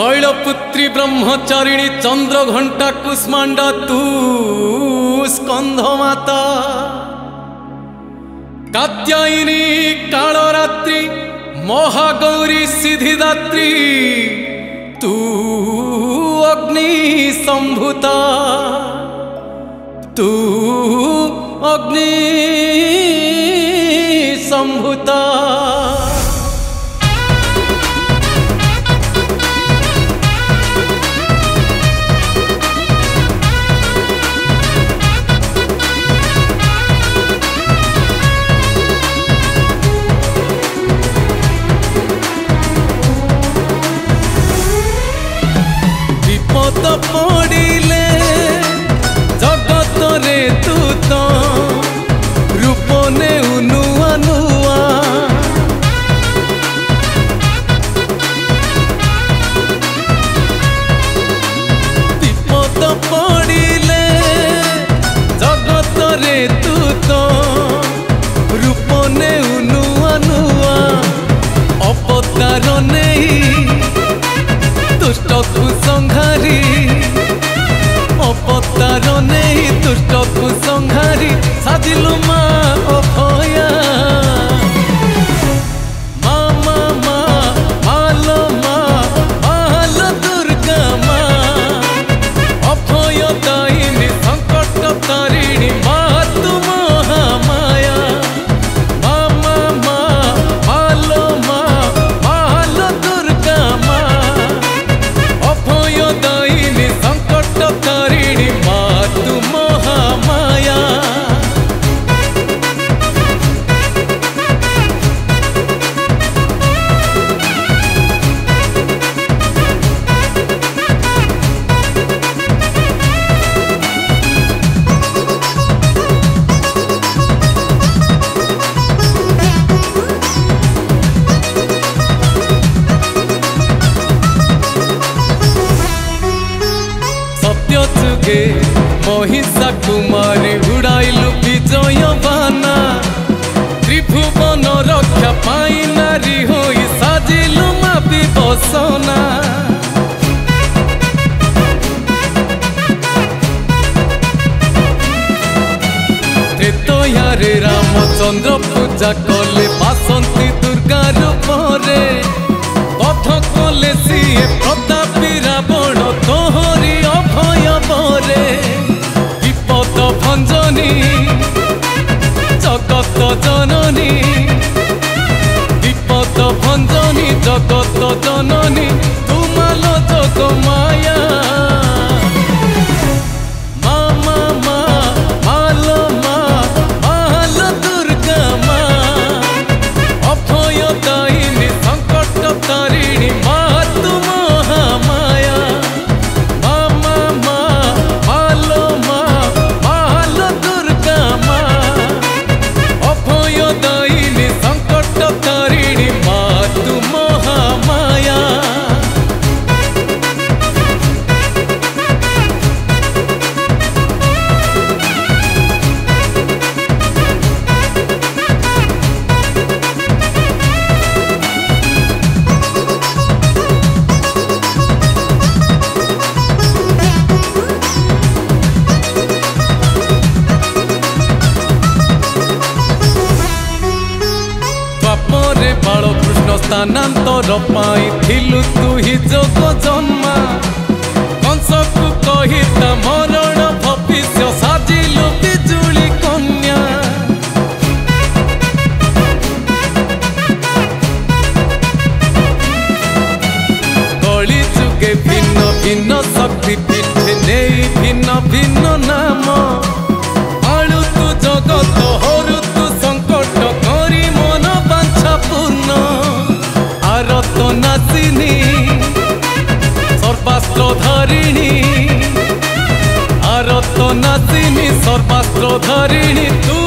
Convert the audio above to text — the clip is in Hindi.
शैलपुत्री ब्रह्मचारिणी चंद्रघंटा कुष्मांडा तू स्कंधमाता कात्यायिनी कालरात्रि महागौरी सिद्धिदात्री तू अग्नि संभूता तू अग्नि संभूता विपद पड़िले जगत रे तू तो रूप ने नुआ नुआ विपद पड़िले जगत रे तू तो रूप ने नुआ नुआ अवतार नहीं दुष्ट को संहारी अवतार नहीं दुष्ट को संहारी साजिलु माँ अभया मालो दुर्गा माँ अभय दायिनी संकट तारिणी माँ तू महामाया मालो दुर्गा माँ अभय दायिनी संकट तारिणी माँ तू महामाया सत्य जुगे महिषा कुमारी उड़ाइलु विजय बाना त्रिभुवन रक्षा पाई नारी होई साजिलु मा विभसना त्रेतयारे रामचंद्र पूजा कले बासंती दुर्गा रूपरे पथ कले सीए प्रतापी रावण तोहरी अभय बरे विपद भंजनी जगत जननी विपद भंजनी जगत जननी तुमालो जग माया मालो दुर्गा माँ अभय दायिनी संकट तारिणी माँ तू महामाया मालो दुर्गा माँ अभय दायिनी संकट तारिणी माँ तू महामाया द्वापरे बालकृष्ण स्थानांतर पाई थिलु तू ही जोग जन्मा कंस को कहिता मरण भविष्य साजिलु बिजुली कन्या कली जुगे भिन्न भिन्न शक्ति पीठे नहीं भिन्न भिन्न नाम आलु तू जगत हरु तू संकट करी मन बांछा पूर्ण आरत नासिनी सर्वास्त्र धारिणी आरत नासिनी सर्वास्त्र धारिणी तू